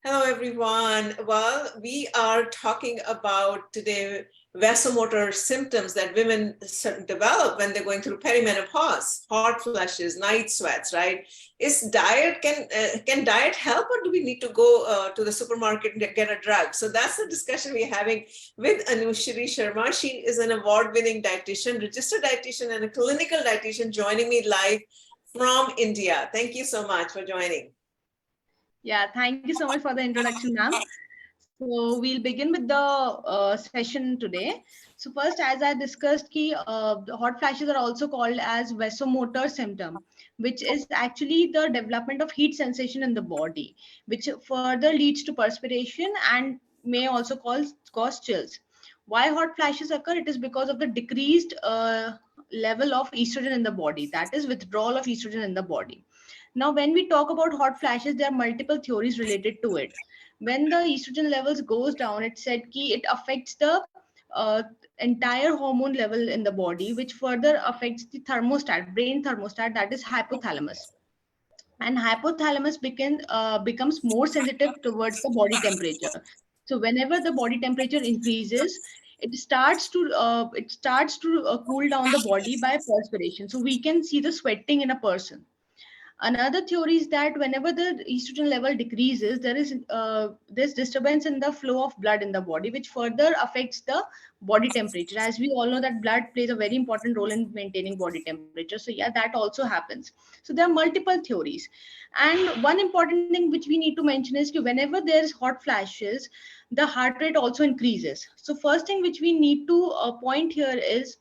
Hello, everyone. Well, we are talking about today vasomotor symptoms that women develop when they're going through perimenopause, hot flushes, night sweats, right? Is diet can diet help, or do we need to go to the supermarket and get a drug? So that's the discussion we're having with Anushree Sharma. She is an award-winning dietitian, registered dietitian, and a clinical dietitian joining me live from India. Thank you so much for joining. Yeah, thank you so much for the introduction, ma'am. So we'll begin with the session today. So first, as I discussed, the hot flashes are also called as vasomotor symptom, which is actually the development of heat sensation in the body, which further leads to perspiration and may also cause chills. Why hot flashes occur? It is because of the decreased level of estrogen in the body, that is withdrawal of estrogen in the body. Now, when we talk about hot flashes, there are multiple theories related to it. When the estrogen levels goes down, it said ki it affects the uh, entire hormone level in the body, which further affects the thermostat, brain thermostat, that is hypothalamus. And hypothalamus becomes more sensitive towards the body temperature. So whenever the body temperature increases, it starts to cool down the body by perspiration. So we can see the sweating in a person. Another theory is that whenever the estrogen level decreases, there is this disturbance in the flow of blood in the body, which further affects the body temperature. As we all know that blood plays a very important role in maintaining body temperature. So yeah, that also happens. So there are multiple theories. And one important thing which we need to mention is that whenever there is hot flashes, the heart rate also increases. So first thing which we need to point here is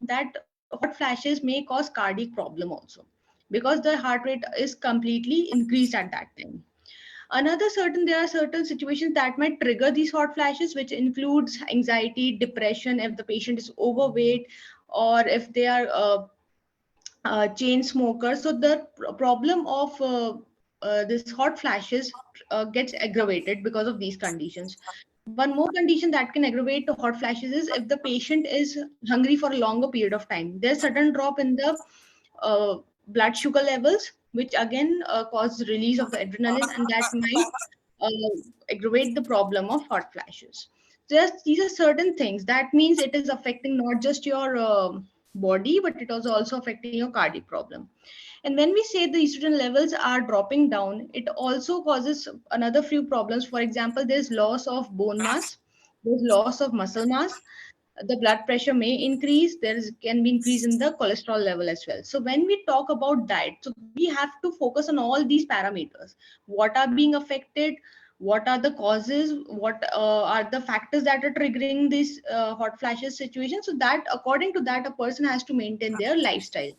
that hot flashes may cause cardiac problem also, because the heart rate is completely increased at that time. There are certain situations that might trigger these hot flashes, which includes anxiety, depression, if the patient is overweight, or if they are chain smokers. So the problem of this hot flashes gets aggravated because of these conditions. One more condition that can aggravate the hot flashes is if the patient is hungry for a longer period of time. There's sudden drop in the blood sugar levels, which again cause release of the adrenaline, and that might aggravate the problem of hot flashes. Just these are certain things. That means it is affecting not just your body, but it is also affecting your cardiac problem. And when we say the estrogen levels are dropping down, it also causes another few problems. For example, there's loss of bone mass, there's loss of muscle mass, the blood pressure may increase, can be increase in the cholesterol level as well. So when we talk about diet, so we have to focus on all these parameters. What are being affected, what are the causes, what are the factors that are triggering this hot flashes situation, so that according to that a person has to maintain their lifestyle.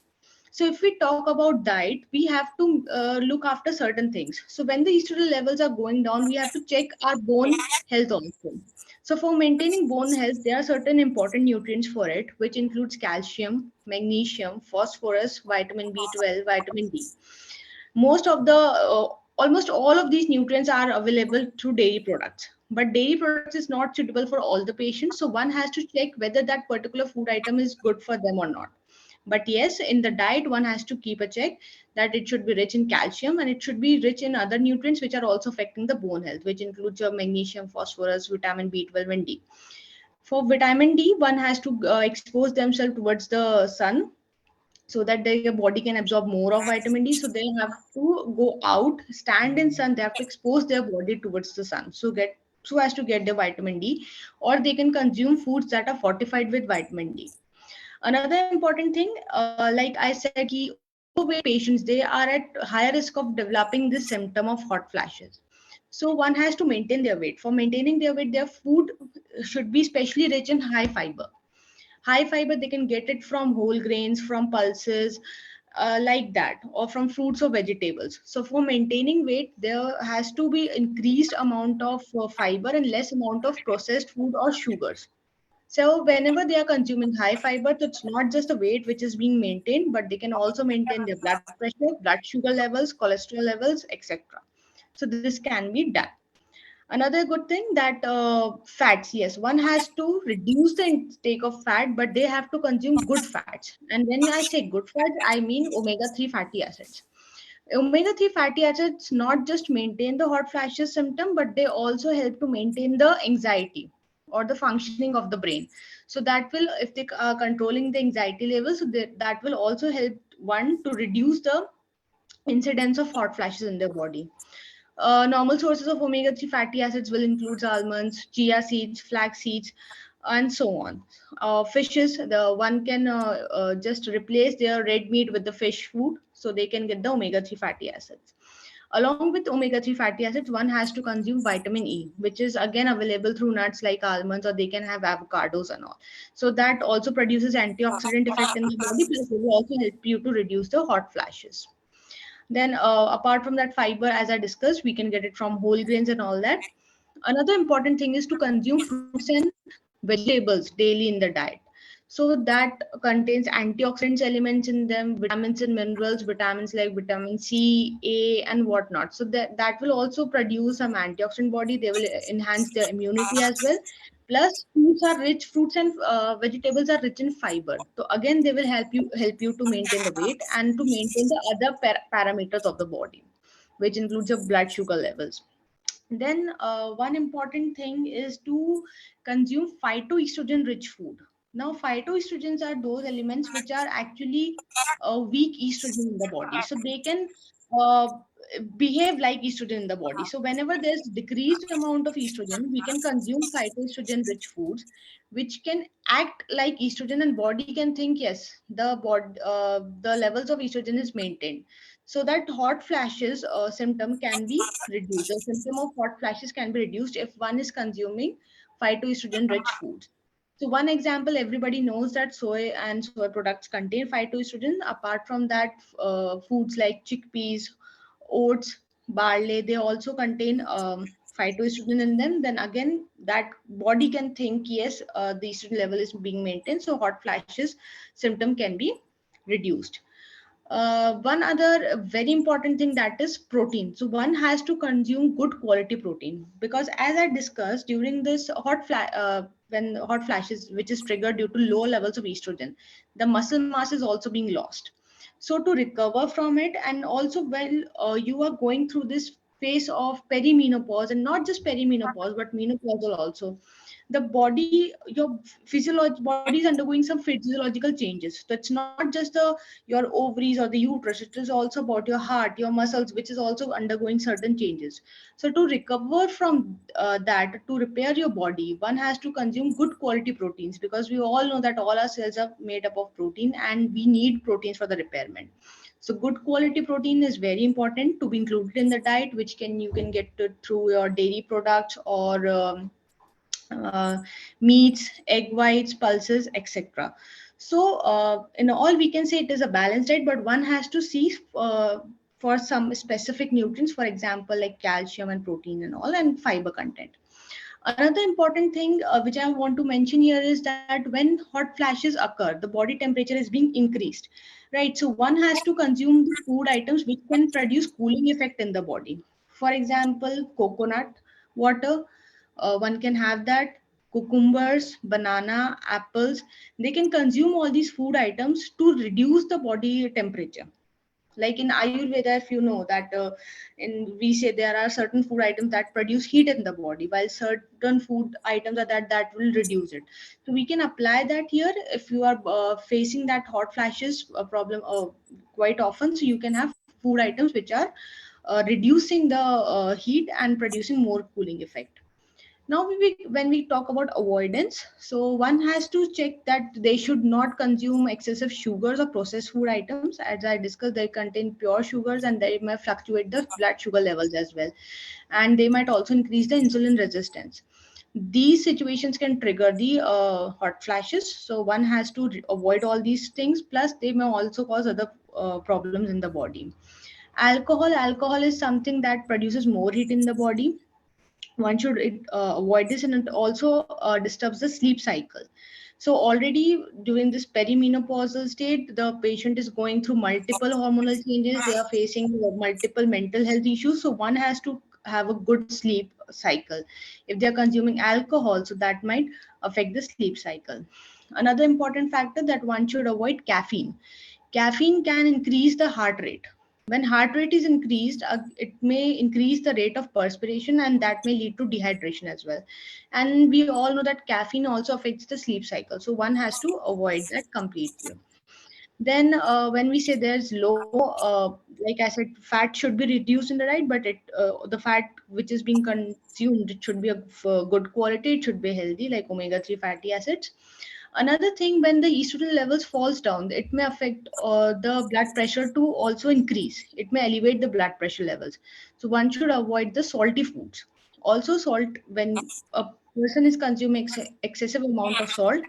So if we talk about diet, we have to look after certain things. So when the estrogen levels are going down, we have to check our bone health also. So for maintaining bone health, there are certain important nutrients for it, which includes calcium, magnesium, phosphorus, vitamin B12, vitamin D. Almost all of these nutrients are available through dairy products. But dairy products is not suitable for all the patients. So one has to check whether that particular food item is good for them or not. But yes, in the diet, one has to keep a check that it should be rich in calcium and it should be rich in other nutrients which are also affecting the bone health, which includes your magnesium, phosphorus, vitamin B12, and D. For vitamin D, one has to expose themselves towards the sun so that their body can absorb more of vitamin D. So they have to go out, stand in sun. They have to expose their body towards the sun. So as to get the vitamin D, or they can consume foods that are fortified with vitamin D. Another important thing, like I said, overweight patients, they are at higher risk of developing this symptom of hot flashes. So one has to maintain their weight. For maintaining their weight, their food should be especially rich in high fiber. High fiber, they can get it from whole grains, from pulses, like that, or from fruits or vegetables. So for maintaining weight, there has to be increased amount of fiber and less amount of processed food or sugars. So whenever they are consuming high fiber, so it's not just the weight which is being maintained, but they can also maintain their blood pressure, blood sugar levels, cholesterol levels, etc. So this can be done. Another good thing that fats, yes, one has to reduce the intake of fat, but they have to consume good fats. And when I say good fats, I mean omega-3 fatty acids. Omega-3 fatty acids not just maintain the hot flashes symptom, but they also help to maintain the anxiety or the functioning of the brain. So that will, if they are controlling the anxiety levels, so that will also help one to reduce the incidence of hot flashes in their body. Normal sources of omega-3 fatty acids will include almonds, chia seeds, flax seeds, and so on. Fishes, the one can just replace their red meat with the fish food, so they can get the omega-3 fatty acids. Along with omega-3 fatty acids, one has to consume vitamin E, which is again available through nuts like almonds, or they can have avocados and all. So that also produces antioxidant effect in the body, plus it will also help you to reduce the hot flashes. Then, apart from that fiber, as I discussed, we can get it from whole grains and all that. Another important thing is to consume fruits and vegetables daily in the diet. So that contains antioxidants elements in them, vitamins and minerals, vitamins like vitamin C, A, and whatnot. So that will also produce some antioxidant body. They will enhance their immunity as well. Plus, fruits and vegetables are rich in fiber. So again, they will help you to maintain the weight and to maintain the other parameters of the body, which includes your blood sugar levels. Then one important thing is to consume phytoestrogen rich food. Now, phytoestrogens are those elements which are actually weak estrogen in the body. So they can uh, behave like estrogen in the body. So whenever there's decreased amount of estrogen, we can consume phytoestrogen rich foods, which can act like estrogen, and body can think, yes, the levels of estrogen is maintained, so that hot flashes symptom can be reduced. The symptom of hot flashes can be reduced if one is consuming phytoestrogen rich foods. So one example, everybody knows that soy and soy products contain phytoestrogen. Apart from that, foods like chickpeas, oats, barley, they also contain phytoestrogen in them. Then again, that body can think, yes, the estrogen level is being maintained, so hot flashes symptom can be reduced. One other very important thing, that is protein. So one has to consume good quality protein, because as I discussed, during this when hot flashes, which is triggered due to low levels of estrogen, the muscle mass is also being lost. So to recover from it, and also when you are going through this phase of perimenopause, and not just perimenopause but menopausal also, the body, your body is undergoing some physiological changes. So it's not just your ovaries or the uterus, it is also about your heart, your muscles, which is also undergoing certain changes. So to recover from that, to repair your body, one has to consume good quality proteins, because we all know that all our cells are made up of protein, and we need proteins for the repairment. So good quality protein is very important to be included in the diet, which can you can get through your dairy products, or uh, meats, egg whites, pulses, etc. So, in all, we can say it is a balanced diet, but one has to see for some specific nutrients, for example, like calcium and protein and all, and fiber content. Another important thing which I want to mention here is that when hot flashes occur, the body temperature is being increased, right? So one has to consume the food items which can produce cooling effect in the body. For example, coconut water, one can have that. Cucumbers, banana, apples, they can consume all these food items to reduce the body temperature. Like in ayurveda, if you know that in we say there are certain food items that produce heat in the body, while certain food items are that will reduce it. So we can apply that here if you are facing that hot flashes problem quite often. So you can have food items which are reducing the heat and producing more cooling effect. Now, when we talk about avoidance, so one has to check that they should not consume excessive sugars or processed food items. As I discussed, they contain pure sugars, and they may fluctuate the blood sugar levels as well. And they might also increase the insulin resistance. These situations can trigger the hot flashes. So one has to avoid all these things. Plus, they may also cause other problems in the body. Alcohol is something that produces more heat in the body. One should avoid this, and it also disturbs the sleep cycle. So already during this perimenopausal state, the patient is going through multiple hormonal changes, they are facing multiple mental health issues, so one has to have a good sleep cycle. If they are consuming alcohol, so that might affect the sleep cycle. Another important factor that one should avoid, caffeine. Caffeine can increase the heart rate. When heart rate is increased, it may increase the rate of perspiration, and that may lead to dehydration as well. And we all know that caffeine also affects the sleep cycle, so one has to avoid that completely. Then when we say there's low, like I said, fat should be reduced in the diet, but the fat which is being consumed, it should be of good quality, it should be healthy, like omega-3 fatty acids. Another thing, when the estrogen levels falls down, it may affect the blood pressure to also increase. It may elevate the blood pressure levels. So one should avoid the salty foods. Also, salt, when a person is consuming excessive amount of salt,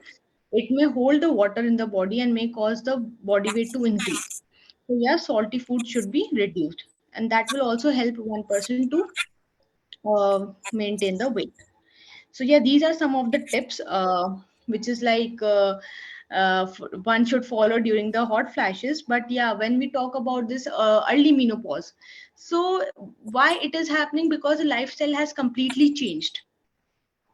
it may hold the water in the body and may cause the body weight to increase. So yeah, salty food should be reduced, and that will also help one person to maintain the weight. So yeah, these are some of the tips which is like one should follow during the hot flashes. But yeah, when we talk about this early menopause, so why it is happening? Because the lifestyle has completely changed.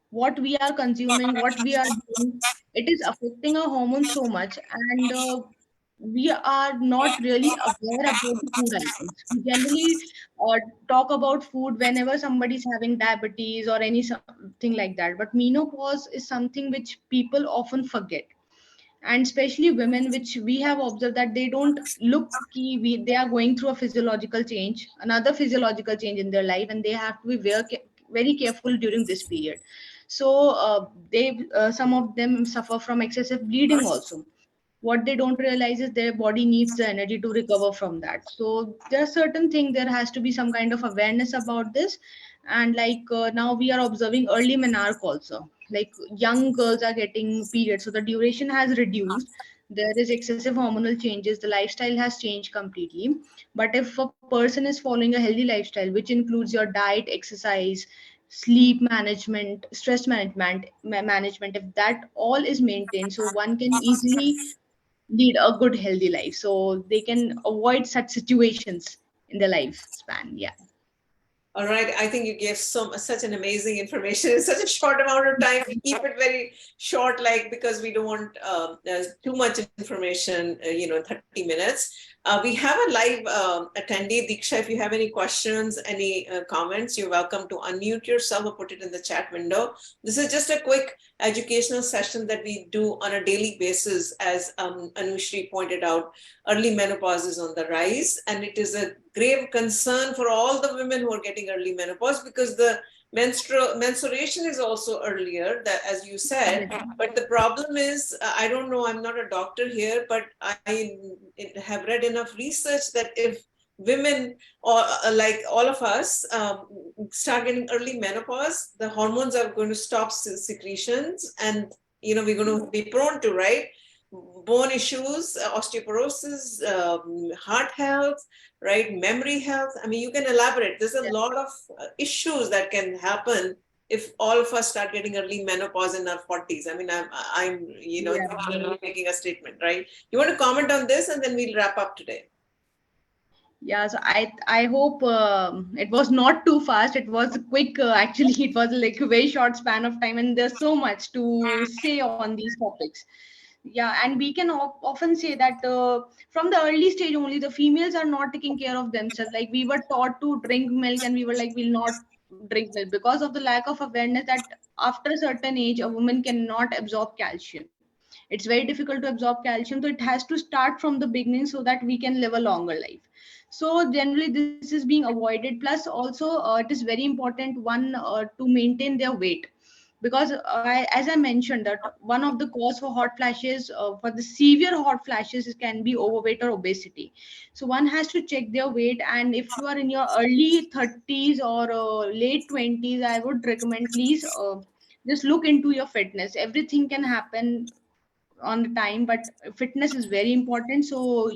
What we are consuming, what we are doing, it is affecting our hormones so much, and we are not really aware about the food items. We generally talk about food whenever somebody is having diabetes or any something like that. But menopause is something which people often forget, and especially women, which we have observed that they don't look key, they are going through a physiological change, another physiological change in their life, and they have to be very careful during this period. So they some of them suffer from excessive bleeding also. What they don't realize is their body needs the energy to recover from that. So there are certain things, there has to be some kind of awareness about this. And like now we are observing early menarche also, like young girls are getting periods, so the duration has reduced. There is excessive hormonal changes, the lifestyle has changed completely. But if a person is following a healthy lifestyle, which includes your diet, exercise, sleep management, stress management, if that all is maintained, so one can easily lead a good healthy life, so they can avoid such situations in their lifespan. Yeah. All right, I think you gave such an amazing information in such a short amount of time. We keep it very short, like because we don't want too much information, 30 minutes. We have a live attendee, Diksha. If you have any questions, any comments, you're welcome to unmute yourself or put it in the chat window. This is just a quick educational session that we do on a daily basis. As Anushree pointed out, early menopause is on the rise, and it is a grave concern for all the women who are getting early menopause, because the menstruation is also earlier, that as you said. Yes. But the problem is, I don't know, I'm not a doctor here, but I have read enough research that if women, or like all of us, start getting early menopause, the hormones are going to stop secretions, and we're going to be prone to, right, bone issues, osteoporosis, heart health, right, memory health. I mean, you can elaborate. There's a lot of issues that can happen if all of us start getting early menopause in our 40s. I mean, I'm Yeah. making a statement, right? You want to comment on this, and then we'll wrap up today. Yeah, so I hope it was not too fast. It was quick. Actually, it was like a very short span of time, and there's so much to say on these topics. Yeah, and we can often say that from the early stage only, the females are not taking care of themselves. Like we were taught to drink milk, and we were like, we'll not drink milk because of the lack of awareness that after a certain age, a woman cannot absorb calcium. It's very difficult to absorb calcium, so it has to start from the beginning so that we can live a longer life. So generally this is being avoided. Plus also it is very important one to maintain their weight, because as I mentioned that one of the cause for hot flashes, for the severe hot flashes, can be overweight or obesity. So one has to check their weight, and if you are in your early 30s or late 20s, I would recommend, please just look into your fitness. Everything can happen on the time, but fitness is very important. So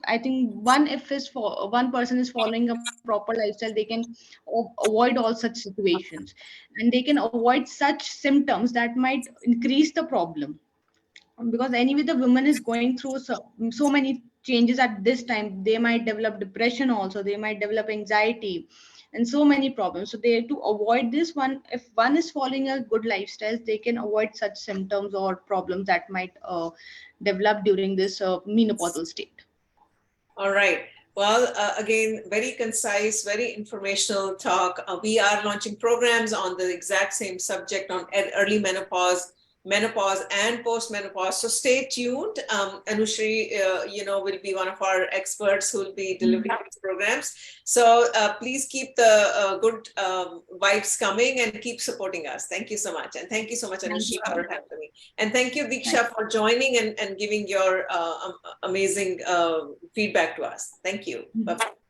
I think one person is following a proper lifestyle, they can avoid all such situations, and they can avoid such symptoms that might increase the problem. Because anyway the woman is going through so many changes at this time. They might develop depression also, they might develop anxiety, and so many problems. So they, to avoid this one, if one is following a good lifestyle, they can avoid such symptoms or problems that might develop during this menopausal state. All right. Well, again, very concise, very informational talk. We are launching programs on the exact same subject on early menopause, menopause, and postmenopause. So stay tuned. Anushree, will be one of our experts who will be delivering these programs. So please keep the good vibes coming and keep supporting us. Thank you so much. And thank you so much, Anushree, for having me. And thank you, Diksha, for joining and giving your amazing feedback to us. Thank you. Bye-bye.